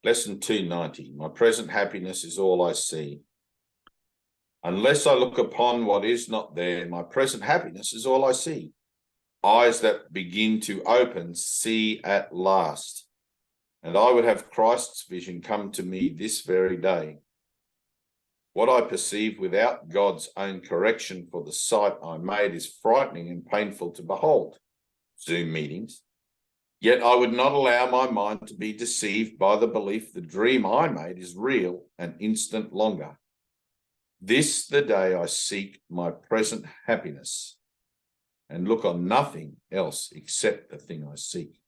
Lesson 290. My present happiness is all I see. Unless I look upon what is not there, my present happiness is all I see. Eyes that begin to open see at last. And I would have Christ's vision come to me this very day. What I perceive without God's own correction for the sight I made is frightening and painful to behold. Zoom meetings. Yet I would not allow my mind to be deceived by the belief the dream I made is real an instant longer. This the day I seek my present happiness and look on nothing else except the thing I seek.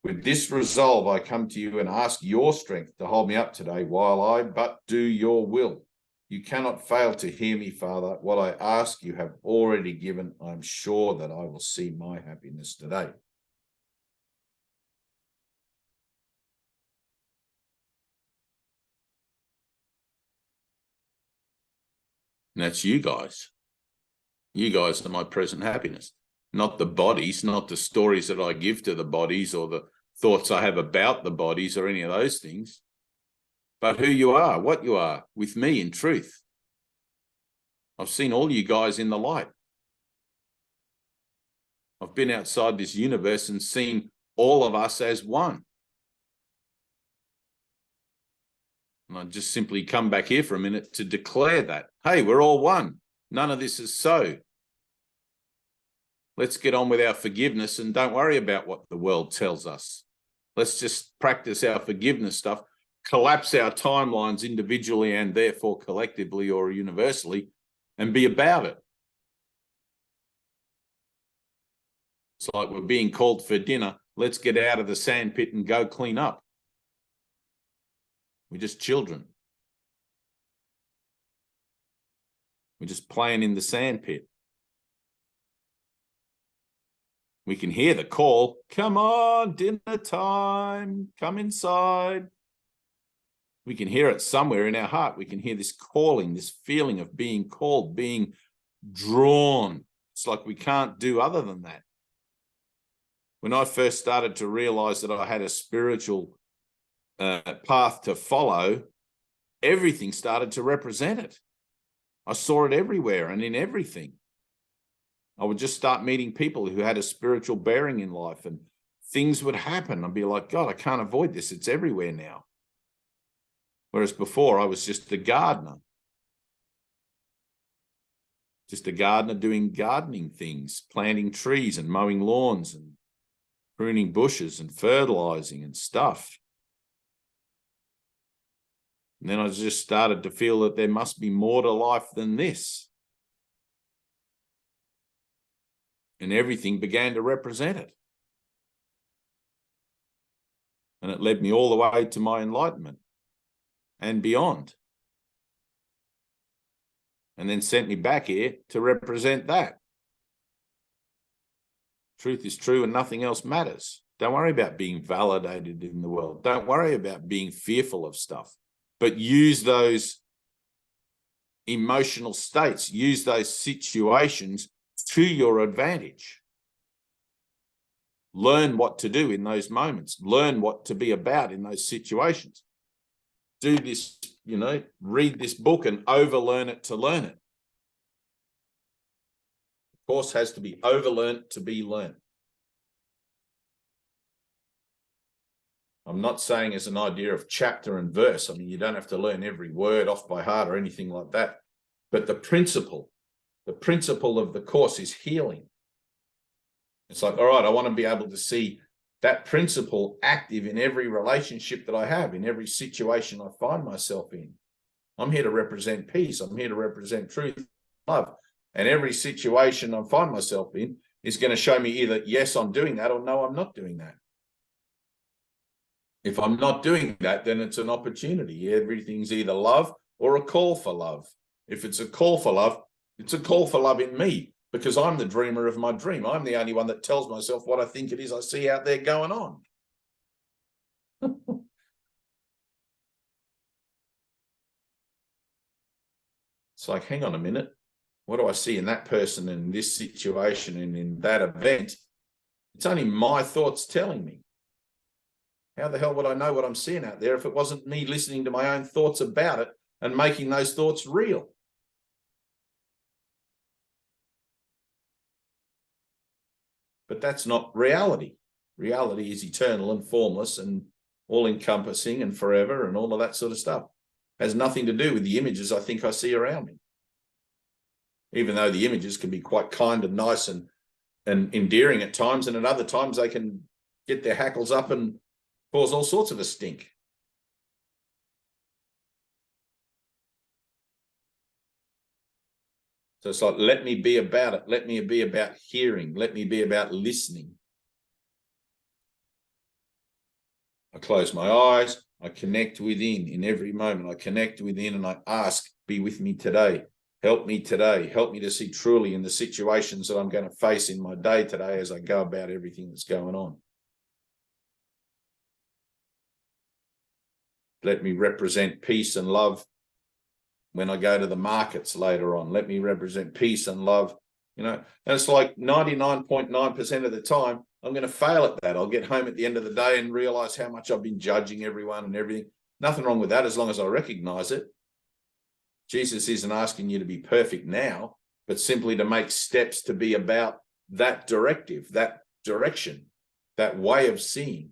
With this resolve, I come to you and ask your strength to hold me up today while I but do your will. You cannot fail to hear me, Father. What I ask you have already given. I'm sure that I will see my happiness today. And that's you guys. You guys are my present happiness, not the bodies, not the stories that I give to the bodies or the thoughts I have about the bodies or any of those things, but who you are, what you are with me in truth. I've seen all you guys in the light. I've been outside this universe and seen all of us as one. And I just simply come back here for a minute to declare that, hey, we're all one. None of this is so. Let's get on with our forgiveness and don't worry about what the world tells us. Let's just practice our forgiveness stuff, collapse our timelines individually and therefore collectively or universally, and be about it. It's like we're being called for dinner. Let's get out of the sandpit and go clean up. We're just children. We're just playing in the sandpit. We can hear the call, come on, dinner time, come inside. We can hear it somewhere in our heart. We can hear this calling, this feeling of being called, being drawn. It's like we can't do other than that. When I first started to realize that I had a spiritual path to follow, everything started to represent it. I saw it everywhere and in everything. I would just start meeting people who had a spiritual bearing in life and things would happen. I'd be like, God, I can't avoid this. It's everywhere now. Whereas before I was just a gardener. Just a gardener doing gardening things, planting trees and mowing lawns and pruning bushes and fertilizing and stuff. And then I just started to feel that there must be more to life than this. And everything began to represent it. And it led me all the way to my enlightenment and beyond. And then sent me back here to represent that. Truth is true and nothing else matters. Don't worry about being validated in the world. Don't worry about being fearful of stuff. But use those emotional states, use those situations to your advantage. Learn what to do in those moments. Learn what to be about in those situations. Do this, read this book and overlearn it to learn it. The course has to be overlearned to be learned. I'm not saying as an idea of chapter and verse. I mean, you don't have to learn every word off by heart or anything like that. But the principle of the course is healing. It's like, all right, I want to be able to see that principle active in every relationship that I have, in every situation I find myself in. I'm here to represent peace. I'm here to represent truth, love. And every situation I find myself in is going to show me either, yes, I'm doing that, or no, I'm not doing that. If I'm not doing that, then it's an opportunity. Everything's either love or a call for love. If it's a call for love, it's a call for love in me, because I'm the dreamer of my dream. I'm the only one that tells myself what I think it is I see out there going on. It's like, hang on a minute. What do I see in that person, in this situation, and in that event? It's only my thoughts telling me. How the hell would I know what I'm seeing out there if it wasn't me listening to my own thoughts about it and making those thoughts real? But that's not reality. Reality is eternal and formless and all-encompassing and forever and all of that sort of stuff. It has nothing to do with the images I think I see around me. Even though the images can be quite kind and nice and endearing at times, and at other times they can get their hackles up and cause all sorts of a stink. So it's like, let me be about it. Let me be about hearing. Let me be about listening. I close my eyes. I connect within in every moment. I connect within and I ask, be with me today. Help me today. Help me to see truly in the situations that I'm going to face in my day today as I go about everything that's going on. Let me represent peace and love when I go to the markets later on. Let me represent peace and love, and it's like 99.9% of the time, I'm going to fail at that. I'll get home at the end of the day and realize how much I've been judging everyone and everything. Nothing wrong with that as long as I recognize it. Jesus isn't asking you to be perfect now, but simply to make steps to be about that directive, that direction, that way of seeing.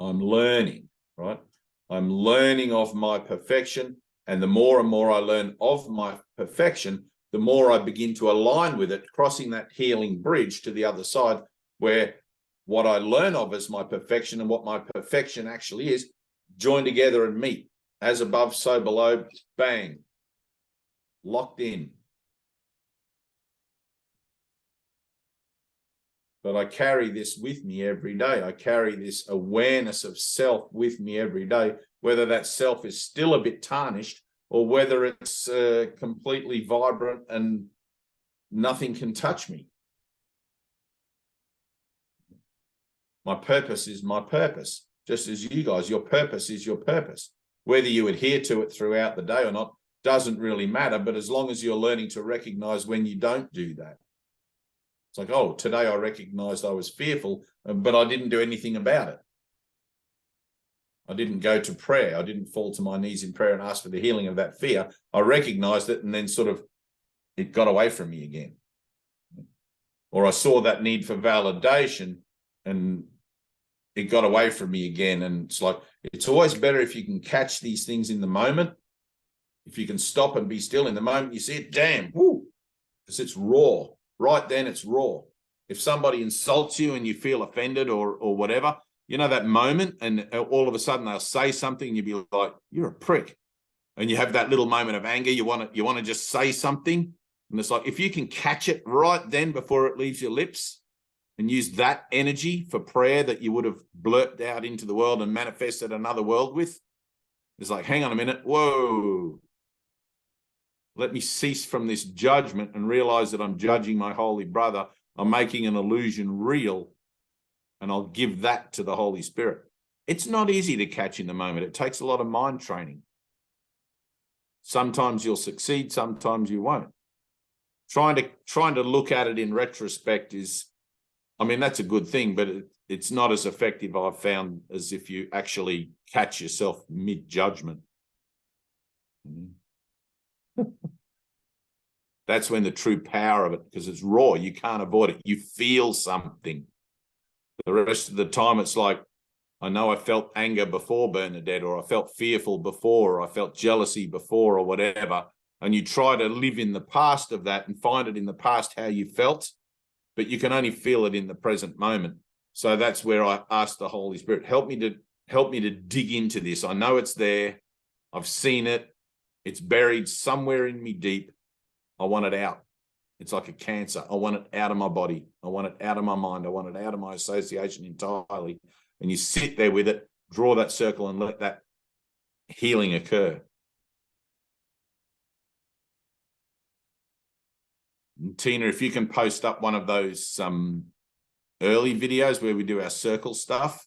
I'm learning, right? I'm learning of my perfection. And the more and more I learn of my perfection, the more I begin to align with it, crossing that healing bridge to the other side, where what I learn of as my perfection and what my perfection actually is join together and meet. As above, so below, bang, locked in. But I carry this with me every day. I carry this awareness of self with me every day, whether that self is still a bit tarnished or whether it's completely vibrant and nothing can touch me. My purpose is my purpose, just as you guys, your purpose is your purpose. Whether you adhere to it throughout the day or not doesn't really matter, but as long as you're learning to recognize when you don't do that. It's like, oh, today I recognized I was fearful, but I didn't do anything about it. I didn't go to prayer. I didn't fall to my knees in prayer and ask for the healing of that fear. I recognized it and then sort of it got away from me again. Or I saw that need for validation and it got away from me again. And it's like, it's always better if you can catch these things in the moment. If you can stop and be still in the moment, you see it, damn, whoo, because it's raw. Right then, it's raw. If somebody insults you and you feel offended or whatever, that moment, and all of a sudden they'll say something and you'll be like, you're a prick. And you have that little moment of anger. You want to just say something. And it's like, if you can catch it right then before it leaves your lips and use that energy for prayer that you would have blurted out into the world and manifested another world with, it's like, hang on a minute. Whoa. Let me cease from this judgment and realize that I'm judging my holy brother. I'm making an illusion real, and I'll give that to the Holy Spirit. It's not easy to catch in the moment. It takes a lot of mind training. Sometimes you'll succeed, sometimes you won't. Trying to look at it in retrospect is, that's a good thing, but it's not as effective, I've found, as if you actually catch yourself mid-judgment. That's when the true power of it, because it's raw, you can't avoid it. You feel something. The rest of the time, it's like, I know I felt anger before Bernadette, or I felt fearful before, or I felt jealousy before, or whatever. And you try to live in the past of that and find it in the past how you felt, but you can only feel it in the present moment. So that's where I ask the Holy Spirit, help me to dig into this. I know it's there. I've seen it. It's buried somewhere in me deep. I want it out. It's like a cancer. I want it out of my body. I want it out of my mind. I want it out of my association entirely. And you sit there with it, draw that circle and let that healing occur. And Tina, if you can post up one of those early videos where we do our circle stuff,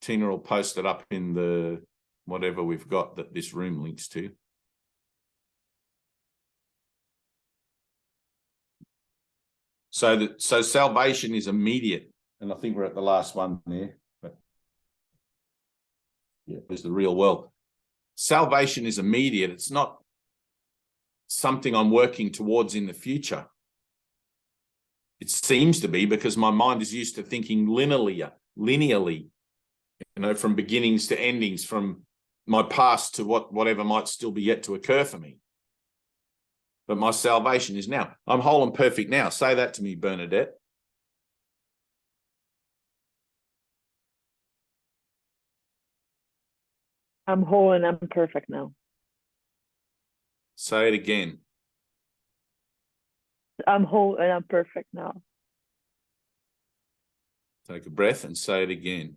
Tina will post it up in the whatever we've got that this room links to. So salvation is immediate. And I think we're at the last one there. But yeah, there's the real world. Salvation is immediate. It's not something I'm working towards in the future. It seems to be, because my mind is used to thinking linearly, from beginnings to endings, from my past to whatever might still be yet to occur for me. But my salvation is now. I'm whole and perfect now. Say that to me, Bernadette. I'm whole and I'm perfect now. Say it again. I'm whole and I'm perfect now. Take a breath and say it again.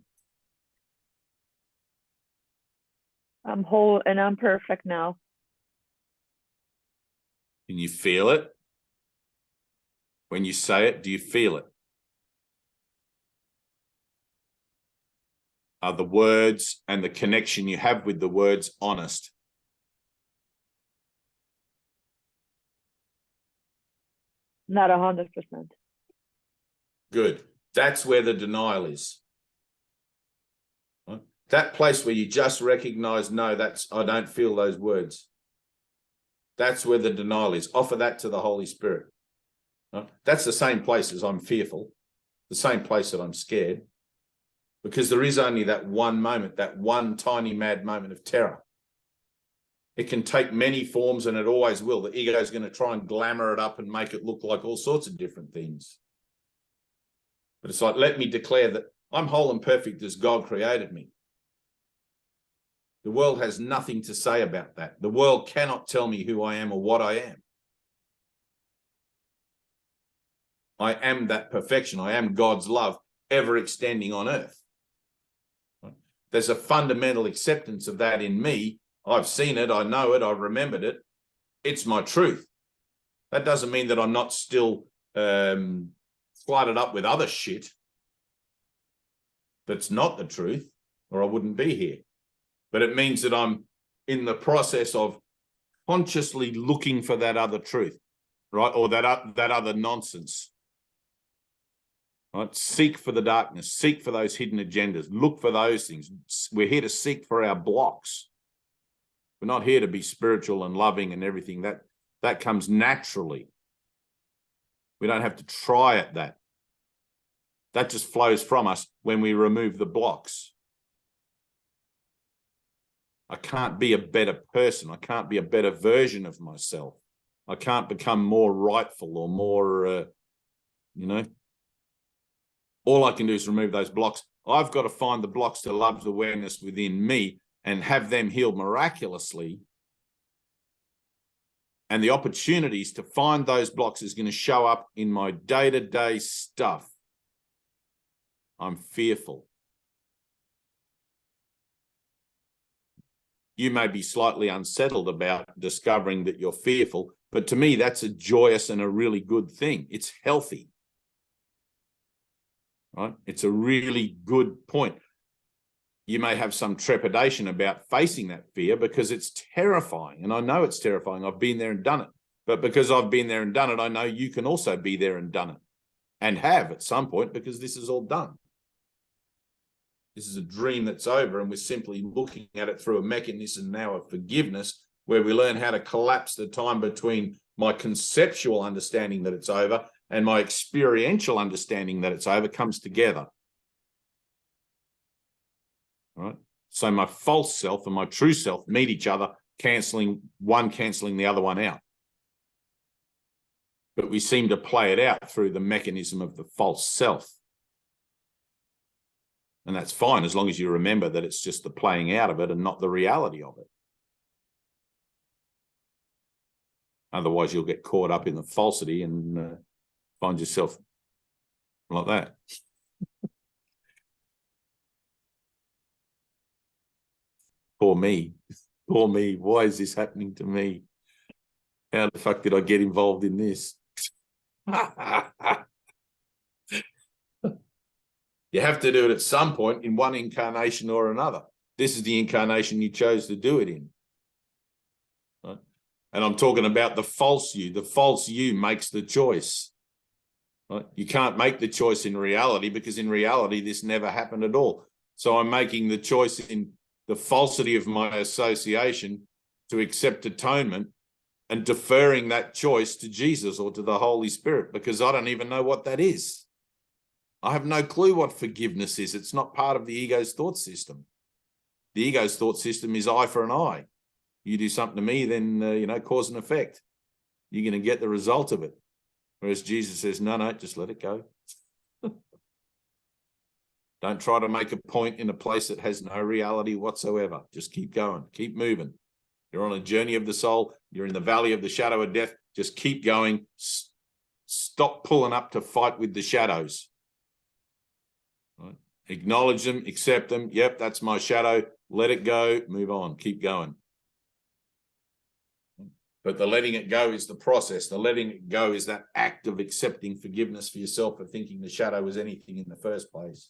I'm whole and I'm perfect now. Can you feel it? When you say it, do you feel it? Are the words and the connection you have with the words honest? Not 100%. Good. That's where the denial is. Right? That place where you just recognize, no, I don't feel those words. That's where the denial is. Offer that to the Holy Spirit. Right? That's the same place as I'm fearful, the same place that I'm scared, because there is only that one moment, that one tiny mad moment of terror. It can take many forms, and it always will. The ego is going to try and glamour it up and make it look like all sorts of different things. But it's like, let me declare that I'm whole and perfect as God created me. The world has nothing to say about that. The world cannot tell me who I am or what I am. I am that perfection. I am God's love ever extending on earth. There's a fundamental acceptance of that in me. I've seen it. I know it. I've remembered it. It's my truth. That doesn't mean that I'm not still flooded up with other shit that's not the truth, or I wouldn't be here. But it means that I'm in the process of consciously looking for that other truth, right? Or that other nonsense. Right? Seek for the darkness, seek for those hidden agendas, look for those things. We're here to seek for our blocks. We're not here to be spiritual and loving and everything. That comes naturally. We don't have to try at that. That just flows from us when we remove the blocks. I can't be a better person. I can't be a better version of myself. I can't become more rightful or more, all I can do is remove those blocks. I've got to find the blocks to love's awareness within me and have them healed miraculously. And the opportunities to find those blocks is going to show up in my day-to-day stuff. I'm fearful. You may be slightly unsettled about discovering that you're fearful, but to me, that's a joyous and a really good thing. It's healthy. Right? It's a really good point. You may have some trepidation about facing that fear because it's terrifying. And I know it's terrifying. I've been there and done it. But because I've been there and done it, I know you can also be there and done it, and have at some point, because this is all done. This is a dream that's over, and we're simply looking at it through a mechanism now of forgiveness, where we learn how to collapse the time between my conceptual understanding that it's over and my experiential understanding that it's over comes together. Right? So my false self and my true self meet each other, cancelling the other one out. But we seem to play it out through the mechanism of the false self. And that's fine, as long as you remember that it's just the playing out of it and not the reality of it. Otherwise, you'll get caught up in the falsity and find yourself like that. Poor me. Poor me. Why is this happening to me? How the fuck did I get involved in this? You have to do it at some point in one incarnation or another. This is the incarnation you chose to do it in. Right? And I'm talking about the false you. The false you makes the choice. Right? You can't make the choice in reality, because in reality, this never happened at all. So I'm making the choice in the falsity of my association to accept atonement and deferring that choice to Jesus or to the Holy Spirit, because I don't even know what that is. I have no clue what forgiveness is. It's not part of the ego's thought system. The ego's thought system is eye for an eye. You do something to me, then, cause and effect. You're going to get the result of it. Whereas Jesus says, no, just let it go. Don't try to make a point in a place that has no reality whatsoever. Just keep going, keep moving. You're on a journey of the soul. You're in the valley of the shadow of death. Just keep going. Stop pulling up to fight with the shadows. Right? Acknowledge them, accept them. Yep, that's my shadow. Let it go, move on, keep going. But the letting it go is the process. The letting it go is that act of accepting forgiveness for yourself for thinking the shadow was anything in the first place.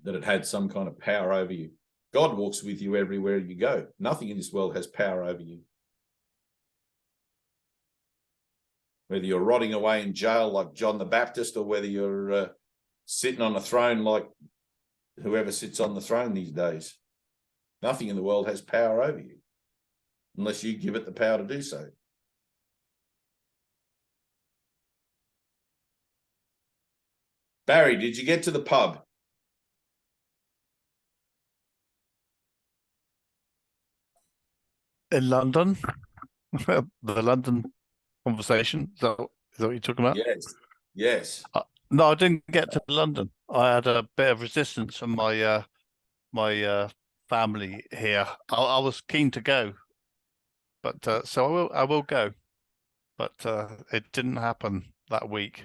That it had some kind of power over you. God walks with you everywhere you go. Nothing in this world has power over you. Whether you're rotting away in jail like John the Baptist, or whether you're sitting on a throne like whoever sits on the throne these days, nothing in the world has power over you unless you give it the power to do so. Barry, did you get to the pub? In London, the London conversation. Is that what you're talking about? Yes. No, I didn't get to London. I had a bit of resistance from my family here. I was keen to go, but so I will go, but it didn't happen that week.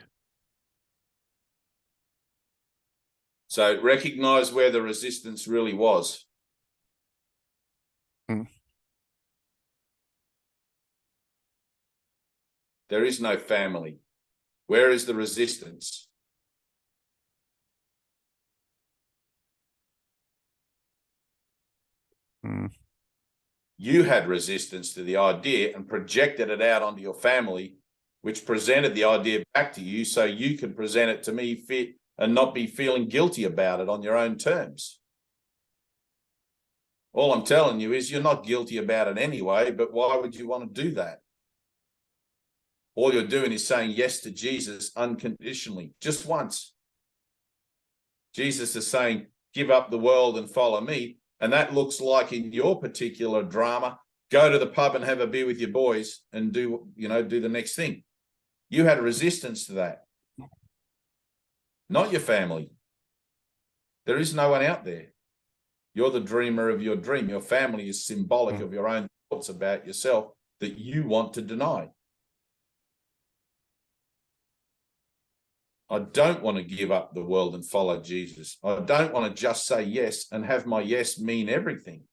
So recognize where the resistance really was. There is no family. Where is the resistance? You had resistance to the idea and projected it out onto your family, which presented the idea back to you so you could present it to me fit and not be feeling guilty about it on your own terms. All I'm telling you is you're not guilty about it anyway, but why would you want to do that? All you're doing is saying yes to Jesus unconditionally, just once. Jesus is saying, give up the world and follow me. And that looks like, in your particular drama, go to the pub and have a beer with your boys and do the next thing. You had a resistance to that. Not your family. There is no one out there. You're the dreamer of your dream. Your family is symbolic of your own thoughts about yourself that you want to deny. I don't want to give up the world and follow Jesus. I don't want to just say yes and have my yes mean everything.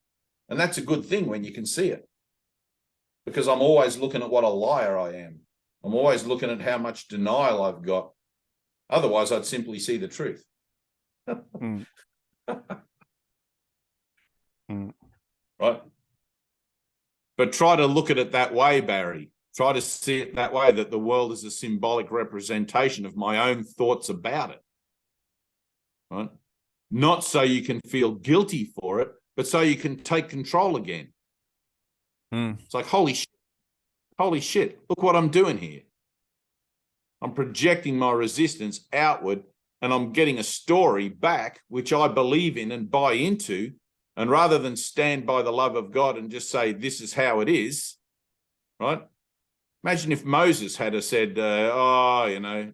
And that's a good thing when you can see it. Because I'm always looking at what a liar I am. I'm always looking at how much denial I've got. Otherwise, I'd simply see the truth. Right? But try to look at it that way, Barry. Try to see it that way, that the world is a symbolic representation of my own thoughts about it. Right? Not so you can feel guilty for it, but so you can take control again. It's like, holy shit, look what I'm doing here. I'm projecting my resistance outward, and I'm getting a story back, which I believe in and buy into. And rather than stand by the love of God and just say, this is how it is, right? Imagine if Moses had said,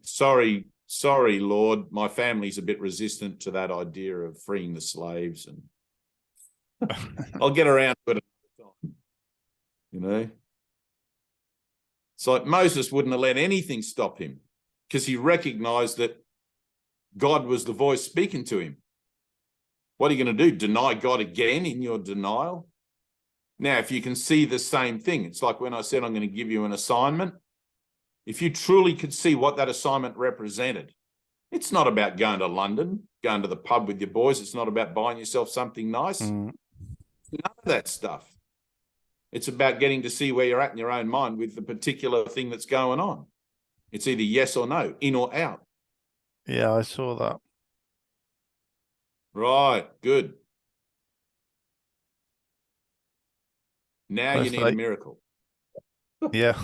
sorry, Lord, my family's a bit resistant to that idea of freeing the slaves, and I'll get around to it another time. It's like Moses wouldn't have let anything stop him, because he recognized that God was the voice speaking to him. What are you going to do? Deny God again in your denial? Now, if you can see the same thing, it's like when I said I'm going to give you an assignment. If you truly could see what that assignment represented, it's not about going to London, going to the pub with your boys. It's not about buying yourself something nice. None of that stuff. It's about getting to see where you're at in your own mind with the particular thing that's going on. It's either yes or no, in or out. Yeah, I saw that. Right, good. Now you It's need a like, miracle. yeah.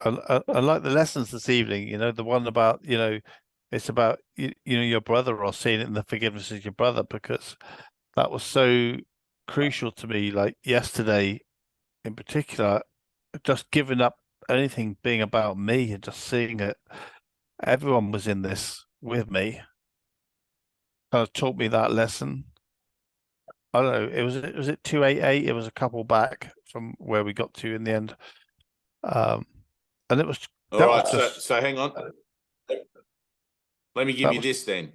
I like the lessons this evening, you know, the one about, you know, it's about, you know, your brother, or seeing it in the forgiveness of your brother, because that was so crucial to me. Like yesterday in particular, just giving up anything being about me and just seeing it. Everyone was in this with me. Kind of taught me that lesson. I don't know. Was it 288? It was a couple back from where we got to in the end. Um, and it was All that right, was just so hang on. Let me give that you was this then,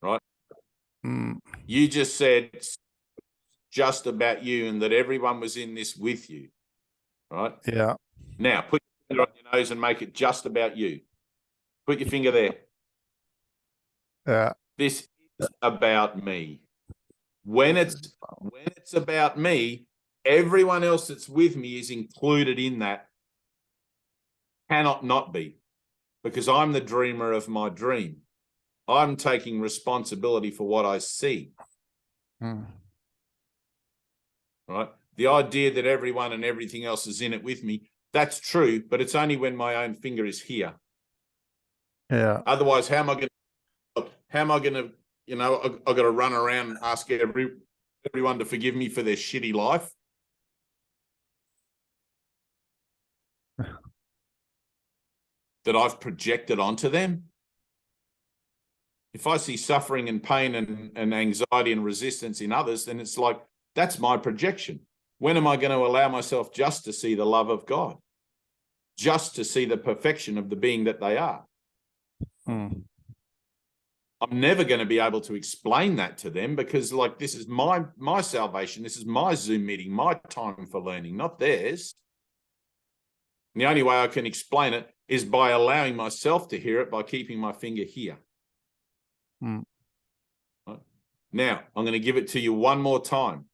right? mm, You just said just about you and that everyone was in this with you, right? yeah, Now, put your finger on your nose and make it just about you. Put your finger there. yeah, This is about me. When it's about me, everyone else that's with me is included in that. Cannot not be, because I'm the dreamer of my dream. I'm taking responsibility for what I see. mm, Right? The idea that everyone and everything else is in it with me, that's true, but it's only when my own finger is here. yeah. Otherwise, how am I going to, you know, I've got to run around and ask everyone to forgive me for their shitty life? That I've projected onto them? If I see suffering and pain and anxiety and resistance in others, then it's like, that's my projection. When am I going to allow myself just to see the love of God? Just to see the perfection of the being that they are? Mm, I'm never going to be able to explain that to them, because like, this is my salvation. This is my Zoom meeting, my time for learning, not theirs. And the only way I can explain it is by allowing myself to hear it, by keeping my finger here. mm. Right? Now, I'm going to give it to you one more time.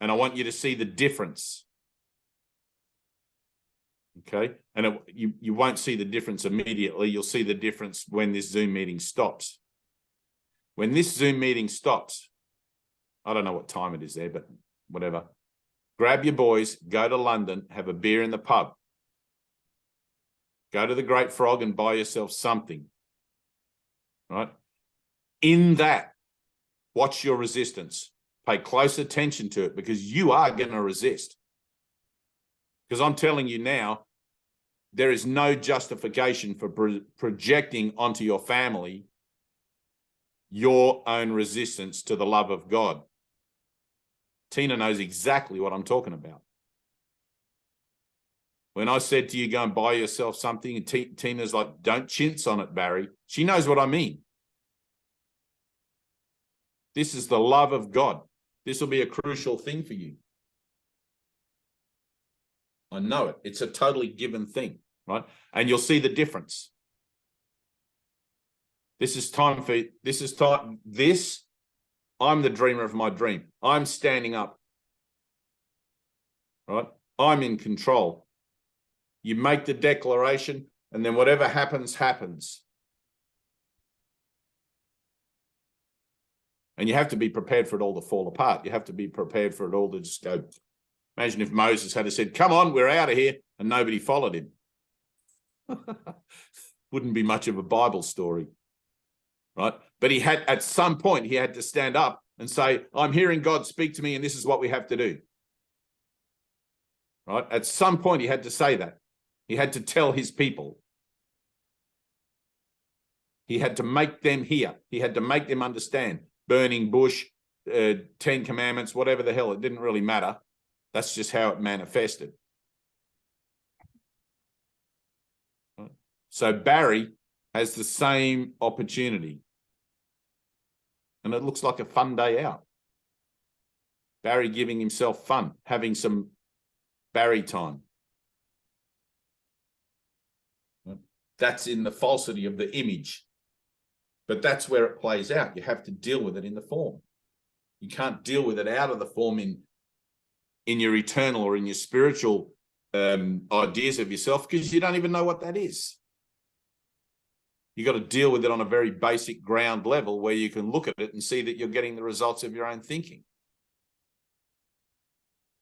And I want you to see the difference. Okay? And you won't see the difference immediately. You'll see the difference when this Zoom meeting stops. When this Zoom meeting stops, I don't know what time it is there, but whatever. Grab your boys, go to London, have a beer in the pub. Go to the Great Frog and buy yourself something. Right? In that, watch your resistance. Pay close attention to it, because you are going to resist. Because I'm telling you now, there is no justification for projecting onto your family your own resistance to the love of God. Tina knows exactly what I'm talking about. When I said to you, go and buy yourself something, and Tina's like, don't chintz on it, Barry. She knows what I mean. This is the love of God. This will be a crucial thing for you. I know it. It's a totally given thing, right? And you'll see the difference. I'm the dreamer of my dream. I'm standing up, right? I'm in control. You make the declaration, and then whatever happens, happens. And you have to be prepared for it all to fall apart. You have to be prepared for it all to just go. Imagine if Moses had said, come on, we're out of here, and nobody followed him. Wouldn't be much of a Bible story, right? But he had, at some point, he had to stand up and say, I'm hearing God speak to me, and this is what we have to do. Right? At some point, he had to say that. He had to tell his people. He had to make them hear. He had to make them understand. Burning bush, 10 commandments, whatever the hell, it didn't really matter. That's just how it manifested. So Barry has the same opportunity. And it looks like a fun day out. Barry giving himself fun, having some Barry time. That's in the falsity of the image. But that's where it plays out. You have to deal with it in the form. You can't deal with it out of the form in your eternal or in your spiritual ideas of yourself because you don't even know what that is. You got to deal with it on a very basic ground level where you can look at it and see that you're getting the results of your own thinking.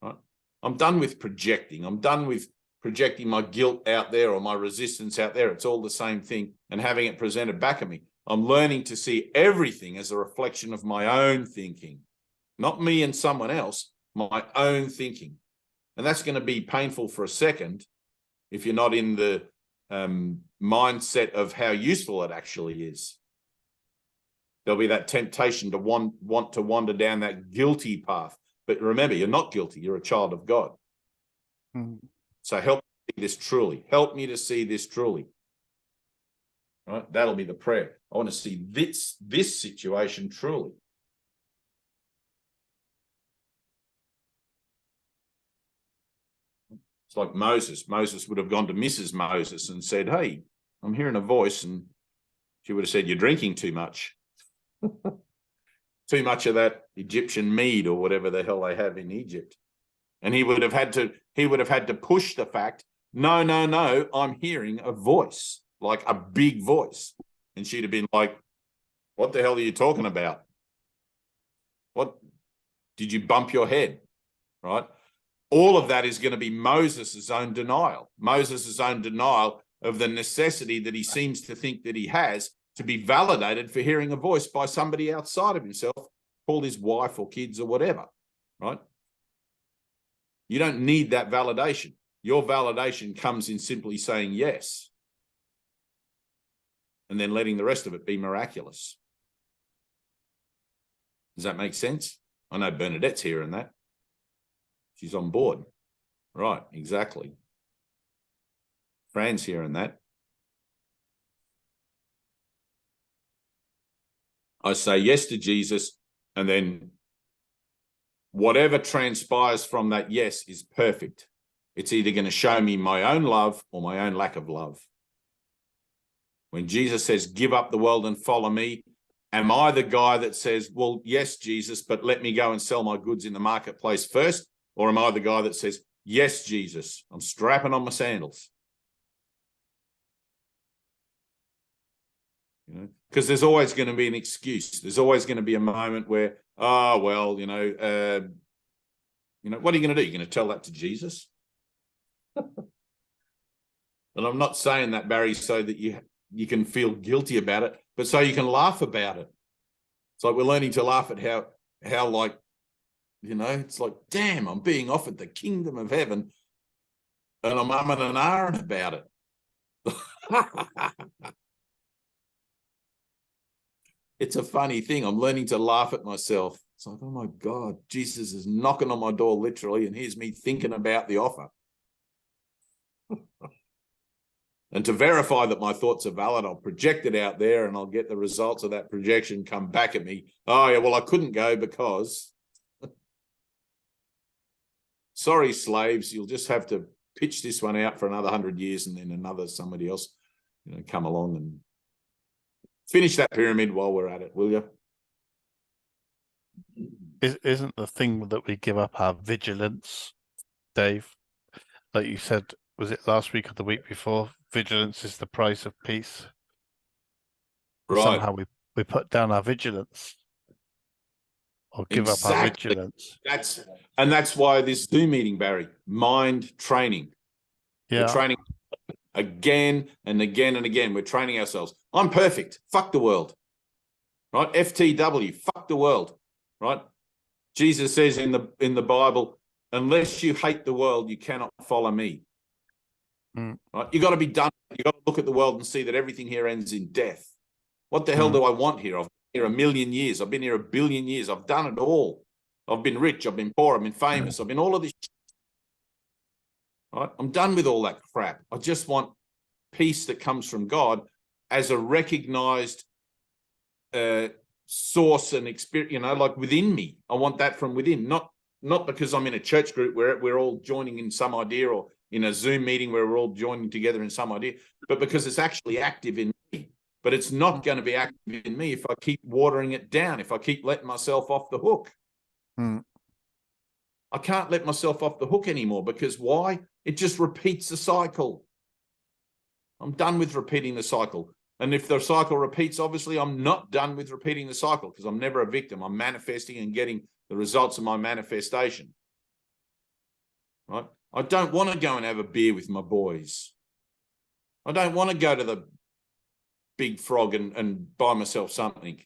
Right? I'm done with projecting. I'm done with projecting my guilt out there or my resistance out there. It's all the same thing and having it presented back at me. I'm learning to see everything as a reflection of my own thinking, not me and someone else, my own thinking. And that's going to be painful for a second if you're not in the mindset of how useful it actually is. There'll be that temptation to want to wander down that guilty path. But remember, you're not guilty. You're a child of God. So help me see this truly. Help me to see this truly. Right? That'll be the prayer. I want to see this situation truly. It's like Moses. Moses would have gone to Mrs. Moses and said, hey, I'm hearing a voice. And she would have said, you're drinking too much. Too much of that Egyptian mead or whatever the hell they have in Egypt. And he would have had to push the fact, no, I'm hearing a voice, like a big voice. And she'd have been like, what the hell are you talking about? What? Did you bump your head? Right? All of that is going to be Moses' own denial. Moses' own denial of the necessity that he seems to think that he has to be validated for hearing a voice by somebody outside of himself, called his wife or kids or whatever, right? You don't need that validation. Your validation comes in simply saying yes and then letting the rest of it be miraculous. Does that make sense? I know Bernadette's hearing that. She's on board. Right, exactly. Fran's hearing that. I say yes to Jesus, and then whatever transpires from that yes is perfect. It's either going to show me my own love or my own lack of love. When Jesus says, give up the world and follow me, am I the guy that says, well, yes, Jesus, but let me go and sell my goods in the marketplace first? Or am I the guy that says, yes, Jesus, I'm strapping on my sandals? You know, because there's always going to be an excuse. There's always going to be a moment where, oh, well, what are you going to do? You're going to tell that to Jesus? And I'm not saying that, Barry, so that you can feel guilty about it, but so you can laugh about it. It's like we're learning to laugh at how like, it's like, damn, I'm being offered the kingdom of heaven and I'm umming and ahhing about it. It's a funny thing. I'm learning to laugh at myself. It's like, oh my God, Jesus is knocking on my door literally, and here's me thinking about the offer. And to verify that my thoughts are valid, I'll project it out there and I'll get the results of that projection come back at me. Oh yeah, well, I couldn't go because... Sorry, slaves, you'll just have to pitch this one out for another 100 years and then somebody else come along and finish that pyramid while we're at it, will you? Isn't the thing that we give up our vigilance, Dave? Like you said, was it last week or the week before? Vigilance is the price of peace. Right. Somehow we put down our vigilance or give up our vigilance. That's why this Zoom meeting, Barry, mind training. Yeah. We're training again and again and again. We're training ourselves. I'm perfect. Fuck the world. Right? FTW. Fuck the world. Right? Jesus says in the Bible, unless you hate the world, you cannot follow me. Right? You got to be done. You got to look at the world and see that everything here ends in death. What the hell do I want here? I've been here 1,000,000 years. I've been here 1 billion years. I've done it all. I've been rich. I've been poor. I've been famous. I've been all of this. Right? I'm done with all that crap. I just want peace that comes from God as a recognized source and experience, like within me. I want that from within, not because I'm in a church group where we're all joining in some idea, or in a Zoom meeting where we're all joining together in some idea, but because it's actually active in me. But it's not going to be active in me if I keep watering it down, if I keep letting myself off the hook. I can't let myself off the hook anymore, because why? It just repeats the cycle. I'm done with repeating the cycle. And if the cycle repeats, obviously I'm not done with repeating the cycle, because I'm never a victim. I'm manifesting and getting the results of my manifestation. Right? I don't want to go and have a beer with my boys. I don't want to go to the Big Frog and buy myself something.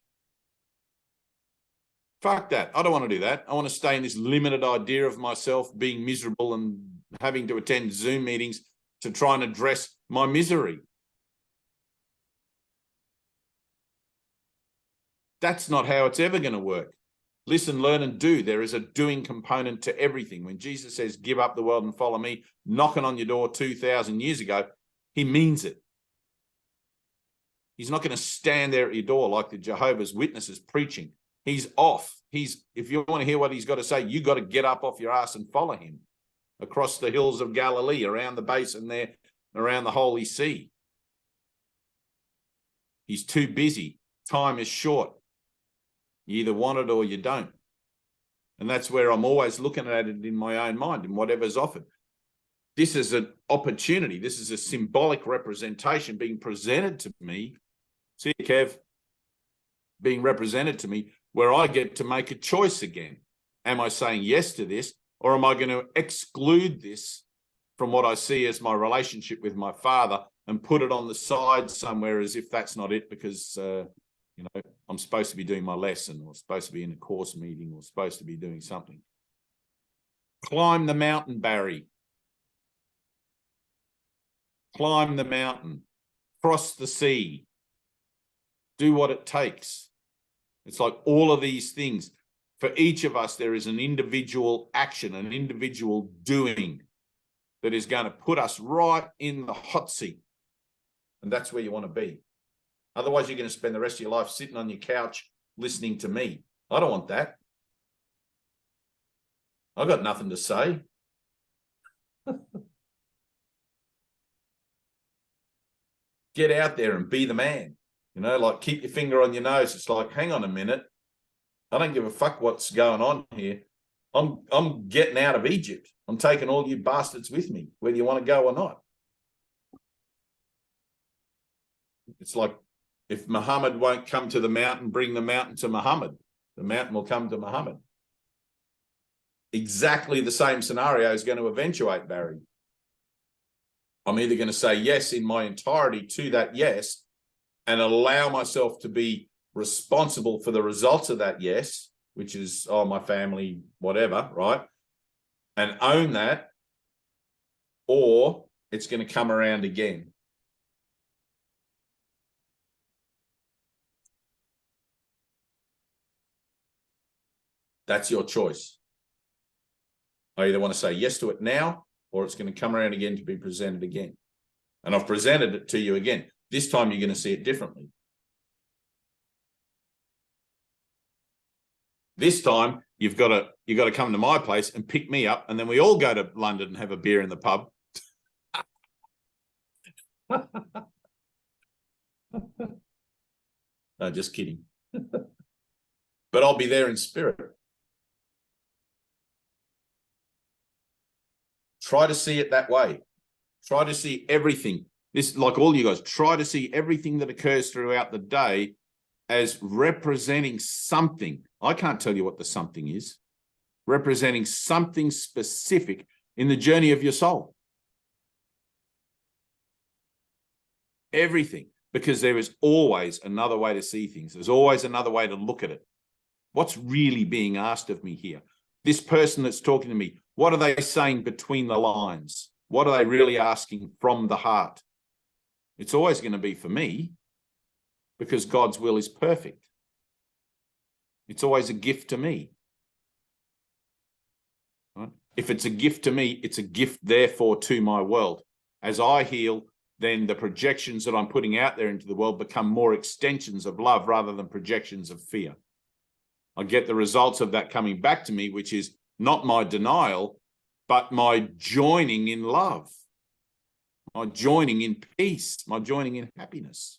Fuck that. I don't want to do that. I want to stay in this limited idea of myself being miserable and having to attend Zoom meetings to try and address my misery. That's not how it's ever going to work. Listen, learn, and do. There is a doing component to everything. When Jesus says, give up the world and follow me, knocking on your door 2,000 years ago, he means it. He's not going to stand there at your door like the Jehovah's Witnesses preaching. He's off. If you want to hear what he's got to say, you got to get up off your ass and follow him across the hills of Galilee, around the basin there, around the Holy See. He's too busy. Time is short. You either want it or you don't. And that's where I'm always looking at it in my own mind and whatever's offered. This is an opportunity. This is a symbolic representation being presented to me. See, Kev, being represented to me, where I get to make a choice again. Am I saying yes to this, or am I going to exclude this from what I see as my relationship with my Father and put it on the side somewhere as if that's not it, because I'm supposed to be doing my lesson, or supposed to be in a course meeting, or supposed to be doing something. Climb the mountain, Barry. Climb the mountain. Cross the sea. Do what it takes. It's like all of these things. For each of us, there is an individual action, an individual doing that is going to put us right in the hot seat. And that's where you want to be. Otherwise, you're going to spend the rest of your life sitting on your couch listening to me. I don't want that. I've got nothing to say. Get out there and be the man. Like keep your finger on your nose. It's like, hang on a minute. I don't give a fuck what's going on here. I'm getting out of Egypt. I'm taking all you bastards with me, whether you want to go or not. It's like, if Muhammad won't come to the mountain, bring the mountain to Muhammad. The mountain will come to Muhammad. Exactly the same scenario is going to eventuate, Barry. I'm either going to say yes in my entirety to that yes and allow myself to be responsible for the results of that yes, which is, my family, whatever, right? And own that, or it's going to come around again. That's your choice. I either want to say yes to it now, or it's going to come around again to be presented again. And I've presented it to you again. This time you're going to see it differently. This time you've got to come to my place and pick me up, and then we all go to London and have a beer in the pub. No, just kidding. But I'll be there in spirit. Try to see it that way. Try to see everything. This, like all you guys, try to see everything that occurs throughout the day as representing something. I can't tell you what the something is. Representing something specific in the journey of your soul. Everything. Because there is always another way to see things. There's always another way to look at it. What's really being asked of me here? This person that's talking to me, what are they saying between the lines? What are they really asking from the heart? It's always going to be for me, because God's will is perfect. It's always a gift to me. Right? If it's a gift to me, it's a gift, therefore, to my world. As I heal, then the projections that I'm putting out there into the world become more extensions of love rather than projections of fear. I get the results of that coming back to me, which is not my denial, but my joining in love, my joining in peace, my joining in happiness.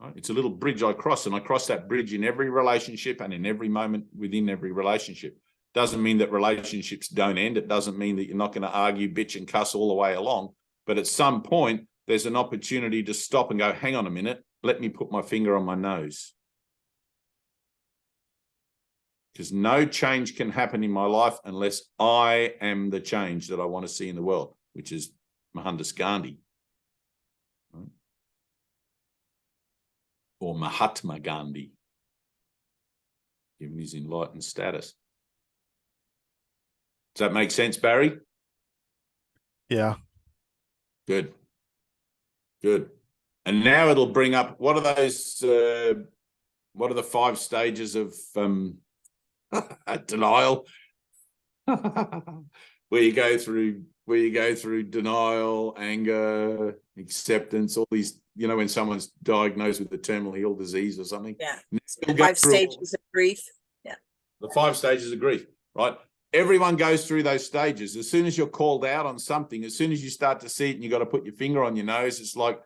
Right? It's a little bridge I cross, and I cross that bridge in every relationship and in every moment within every relationship. Doesn't mean that relationships don't end. It doesn't mean that you're not going to argue, bitch, and cuss all the way along. But at some point, there's an opportunity to stop and go, hang on a minute, let me put my finger on my nose. Because no change can happen in my life unless I am the change that I want to see in the world, which is Mohandas Gandhi. Right? Or Mahatma Gandhi, given his enlightened status. Does that make sense, Barry? Yeah. Good. Good. And now it'll bring up, what are those, what are the 5 stages of denial? where you go through denial, anger, acceptance, all these, you know, when someone's diagnosed with a terminally ill disease or something. Yeah. The 5 stages of grief. Yeah. The 5 stages of grief, right? Everyone goes through those stages. As soon as you're called out on something, as soon as you start to see it and you got to put your finger on your nose, it's like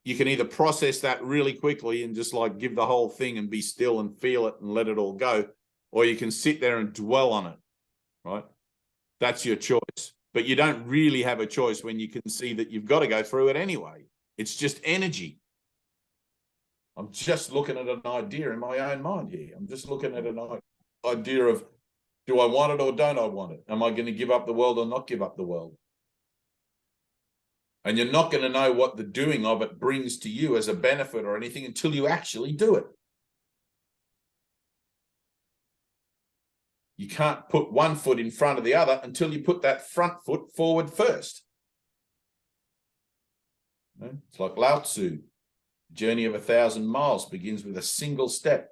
you can either process that really quickly and just like give the whole thing and be still and feel it and let it all go, or you can sit there and dwell on it, right? That's your choice. But you don't really have a choice when you can see that you've got to go through it anyway. It's just energy. I'm just looking at an idea in my own mind here. I'm just looking at an idea of, do I want it or don't I want it? Am I going to give up the world or not give up the world? And you're not going to know what the doing of it brings to you as a benefit or anything until you actually do it. You can't put one foot in front of the other until you put that front foot forward first. It's like Lao Tzu. The journey of 1,000 miles begins with a single step.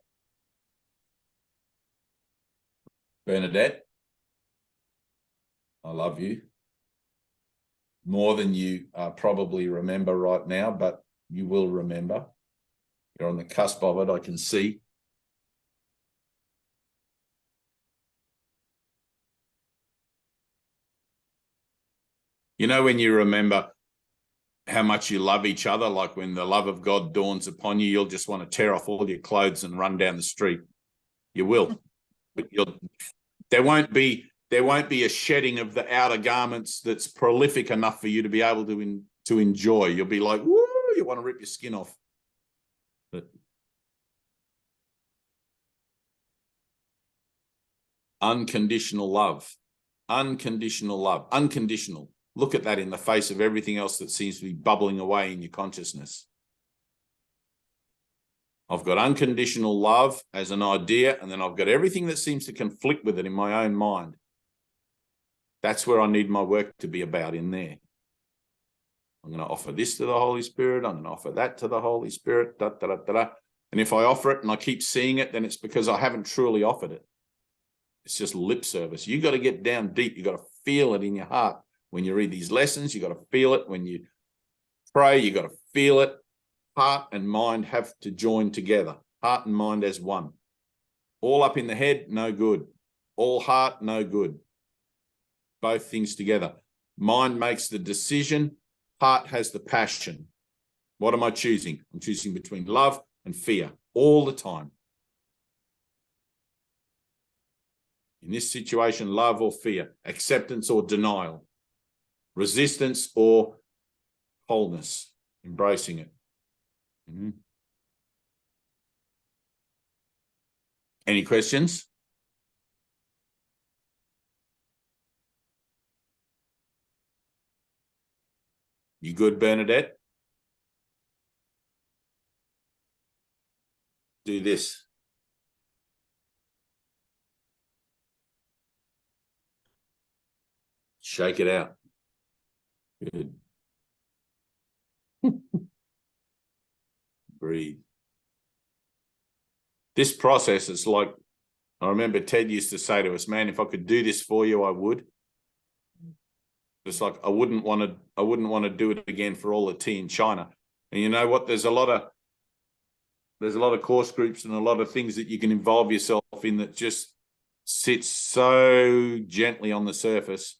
Bernadette, I love you. More than you probably remember right now, but you will remember. You're on the cusp of it, I can see. You know, when you remember how much you love each other, like when the love of God dawns upon you, you'll just want to tear off all your clothes and run down the street. You will. But there won't be a shedding of the outer garments that's prolific enough for you to be able to enjoy. You'll be like, woo, you want to rip your skin off. But unconditional love. Unconditional love. Unconditional. Look at that in the face of everything else that seems to be bubbling away in your consciousness. I've got unconditional love as an idea, and then I've got everything that seems to conflict with it in my own mind. That's where I need my work to be about in there. I'm going to offer this to the Holy Spirit. I'm going to offer that to the Holy Spirit. Da, da, da, da, da. And if I offer it and I keep seeing it, then it's because I haven't truly offered it. It's just lip service. You got to get down deep. You got to feel it in your heart. When you read these lessons, you got to feel it. When you pray, you got to feel it. Heart and mind have to join together. Heart and mind as one. All up in the head, no good. All heart, no good. Both things together. Mind makes the decision. Heart has the passion. What am I choosing? I'm choosing between love and fear all the time. In this situation, love or fear, acceptance or denial, resistance or wholeness, embracing it. Mm-hmm. Any questions? You good, Bernadette? Do this. Shake it out. Good. Breathe. This process is like, I remember Ted used to say to us, man, if I could do this for you, I would. It's like I wouldn't want to do it again for all the tea in China. And you know what? There's a lot of course groups and a lot of things that you can involve yourself in that just sits so gently on the surface.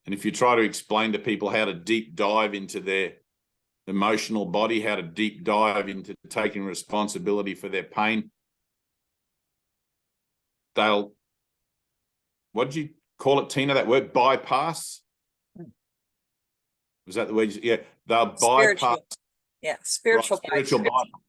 And if you try to explain to people how to deep dive into their emotional body, how to deep dive into taking responsibility for their pain, they'll, what did you call it, Tina, that word, bypass? Was that the word? Yeah, they'll bypass. Yeah, spiritual, right, spiritual bypass.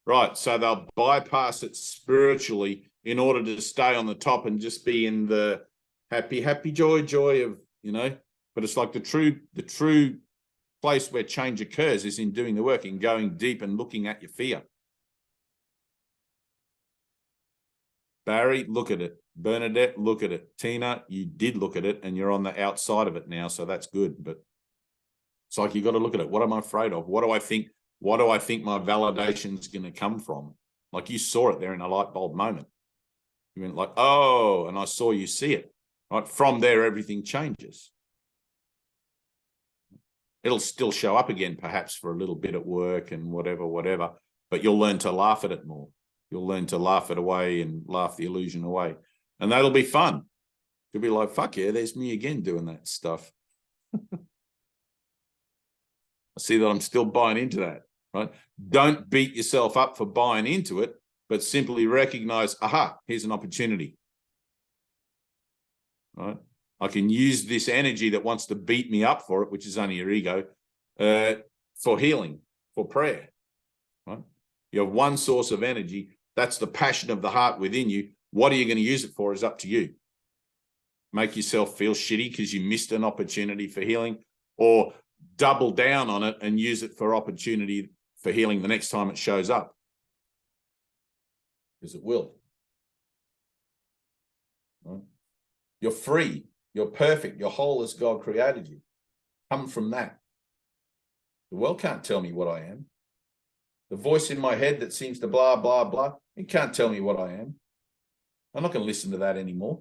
Right, so they'll bypass it spiritually in order to stay on the top and just be in the happy, happy, joy of, you know. But it's like the true place where change occurs is in doing the work, in going deep and looking at your fear. Barry, look at it. Bernadette, look at it. Tina, you did look at it and you're on the outside of it now, so that's good. But it's like you got to look at it. What am I afraid of? What do I think? What do I think my validation is going to come from? Like you saw it there in a light bulb moment. You went like, oh, and I saw you see it. Right? From there, everything changes. It'll still show up again, perhaps for a little bit at work and whatever, but you'll learn to laugh at it more. You'll learn to laugh it away and laugh the illusion away. And that'll be fun. You'll be like, fuck yeah, there's me again doing that stuff. I see that I'm still buying into that, right? Don't beat yourself up for buying into it, but simply recognize, aha, here's an opportunity, right? I can use this energy that wants to beat me up for it, which is only your ego, for healing, for prayer, right? You have one source of energy. That's the passion of the heart within you. What are you going to use it for is up to you. Make yourself feel shitty because you missed an opportunity for healing, or double down on it and use it for opportunity for healing the next time it shows up. Because it will. Right? You're free. You're perfect. You're whole as God created you. Come from that. The world can't tell me what I am. The voice in my head that seems to blah, blah, blah, it can't tell me what I am. I'm not going to listen to that anymore.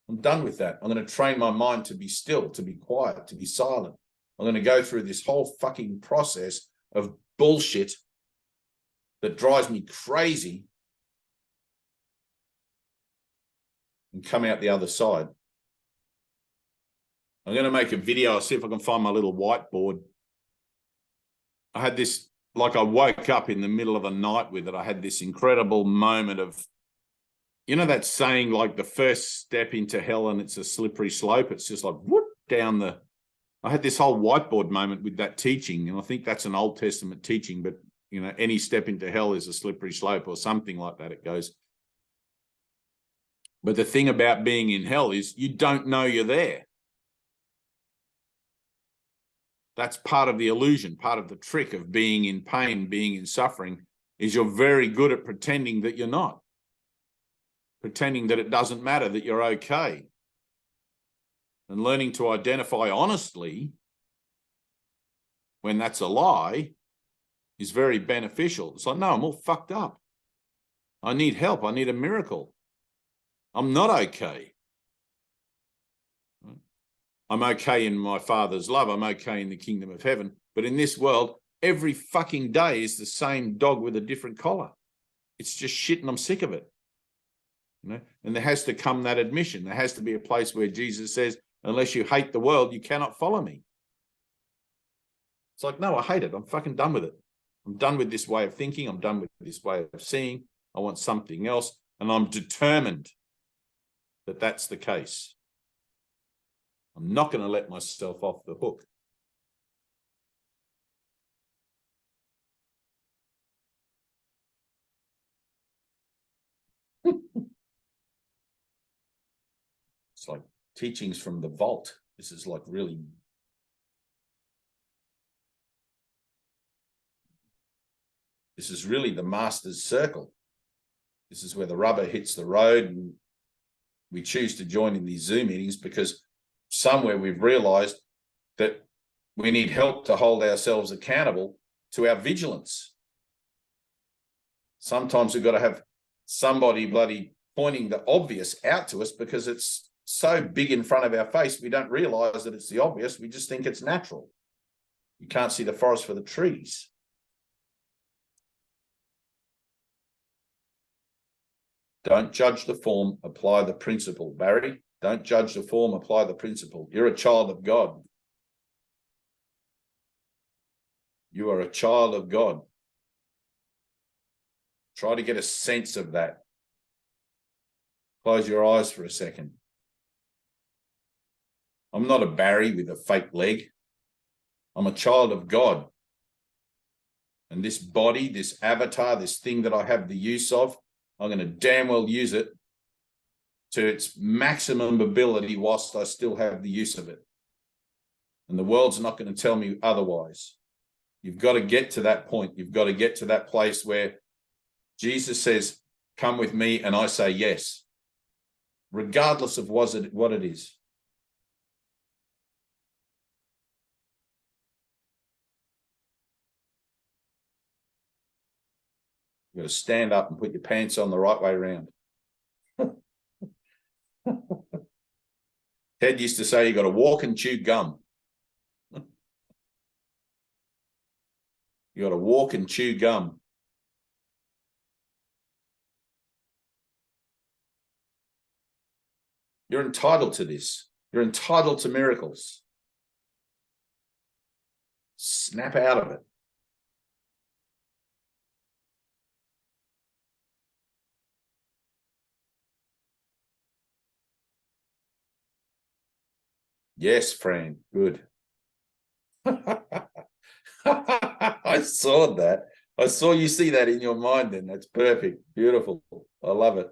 I'm done with that. I'm going to train my mind to be still, to be quiet, to be silent. I'm going to go through this whole fucking process of bullshit that drives me crazy and come out the other side. I'm going to make a video. I'll see if I can find my little whiteboard. I had this, like I woke up in the middle of the night with it. I had this incredible moment of, you know, that saying, like the first step into hell and it's a slippery slope. It's just like whoop down the, I had this whole whiteboard moment with that teaching. And I think that's an Old Testament teaching, but you know, any step into hell is a slippery slope or something like that. It goes. But the thing about being in hell is you don't know you're there. That's part of the illusion, part of the trick of being in pain, being in suffering, is you're very good at pretending that you're not. Pretending that it doesn't matter, that you're okay. And learning to identify honestly when that's a lie is very beneficial. It's like, no, I'm all fucked up. I need help. I need a miracle. I'm not okay. I'm okay in my Father's love. I'm okay in the kingdom of heaven. But in this world, every fucking day is the same dog with a different collar. It's just shit and I'm sick of it. You know? And there has to come that admission. There has to be a place where Jesus says, unless you hate the world, you cannot follow me. It's like, no, I hate it. I'm fucking done with it. I'm done with this way of thinking. I'm done with this way of seeing. I want something else. And I'm determined that that's the case. I'm not going to let myself off the hook. It's like teachings from the vault. This is like really. This is really the master's circle. This is where the rubber hits the road, and we choose to join in these Zoom meetings because somewhere we've realized that we need help to hold ourselves accountable to our vigilance. Sometimes we've got to have somebody bloody pointing the obvious out to us because it's so big in front of our face, we don't realize that it's the obvious. We just think it's natural. You can't see the forest for the trees. Don't judge the form, apply the principle. Barry, don't judge the form, apply the principle. You're a child of God. You are a child of God. Try to get a sense of that. Close your eyes for a second. I'm not a Barry with a fake leg. I'm a child of God. And this body, this avatar, this thing that I have the use of, I'm going to damn well use it to its maximum ability whilst I still have the use of it. And the world's not going to tell me otherwise. You've got to get to that point. You've got to get to that place where Jesus says, come with me, and I say yes, regardless of what it is. You've got to stand up and put your pants on the right way around. Ted used to say you got to walk and chew gum. You got to walk and chew gum. You're entitled to this. You're entitled to miracles. Snap out of it. Yes, Fran. Good. I saw that. I saw you see that in your mind then. That's perfect. Beautiful. I love it.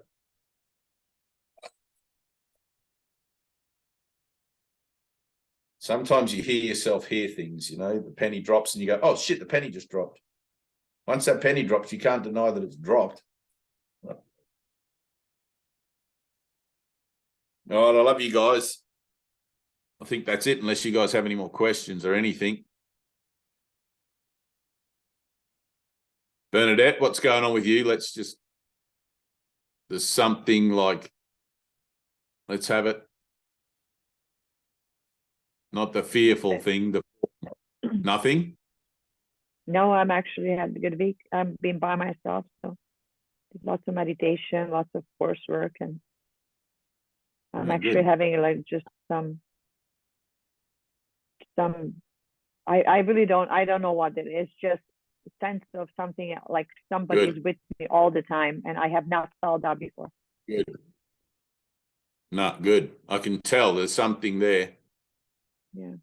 Sometimes you hear yourself hear things, you know, the penny drops and you go, oh shit, the penny just dropped. Once that penny drops, you can't deny that it's dropped. All right, I love you guys. I think that's it, unless you guys have any more questions or anything. Bernadette, what's going on with you? There's something like, let's have it. Not the fearful thing, nothing? No, I'm actually had a good week. I'm being by myself, so lots of meditation, lots of coursework, and I'm actually having like just some I really don't know what it is, just a sense of something like somebody is with me all the time, and I have not felt that before. Good. No, good. I can tell there's something there. Yeah.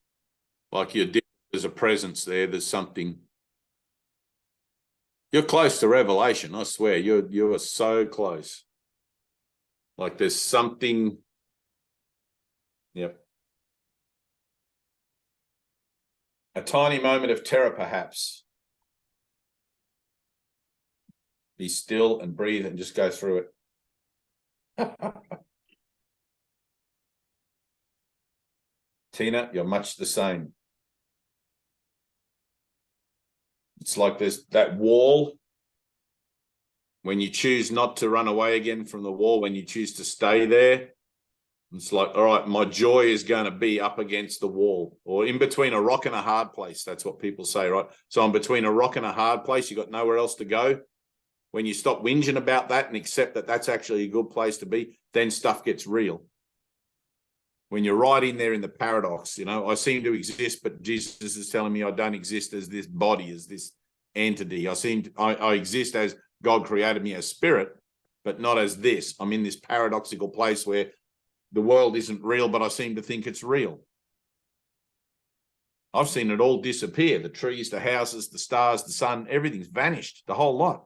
Like there's a presence there. There's something. You're close to revelation, I swear. You are so close. Like there's something. Yep. A tiny moment of terror, perhaps. Be still and breathe and just go through it. Tina, you're much the same. It's like there's that wall. When you choose not to run away again from the wall, when you choose to stay there, it's like, all right, my joy is going to be up against the wall or in between a rock and a hard place. That's what people say, right? So I'm between a rock and a hard place. You got nowhere else to go. When you stop whinging about that and accept that that's actually a good place to be, then stuff gets real. When you're right in there in the paradox, you know, I seem to exist, but Jesus is telling me I don't exist as this body, as this entity. I exist as God created me as spirit, but not as this. I'm in this paradoxical place where the world isn't real, but I seem to think it's real. I've seen it all disappear. The trees, the houses, the stars, the sun, everything's vanished, the whole lot.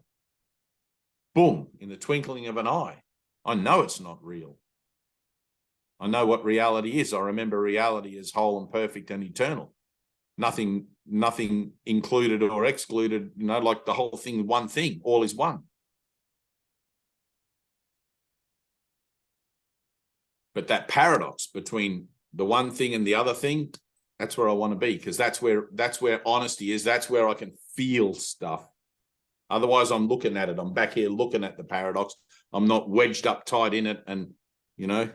Boom, in the twinkling of an eye. I know it's not real. I know what reality is. I remember reality as whole and perfect and eternal. Nothing included or excluded, you know, like the whole thing, one thing, all is one. But that paradox between the one thing and the other thing, that's where I want to be, because that's where honesty is. That's where I can feel stuff. Otherwise, I'm looking at it. I'm back here looking at the paradox. I'm not wedged up tight in it. And, you know,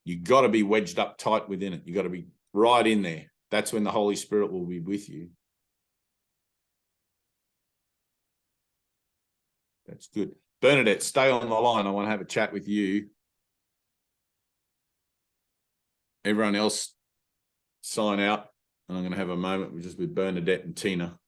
you got to be wedged up tight within it. You got to be right in there. That's when the Holy Spirit will be with you. That's good. Bernadette, stay on the line. I want to have a chat with you. Everyone else, sign out. And I'm going to have a moment with Bernadette and Tina.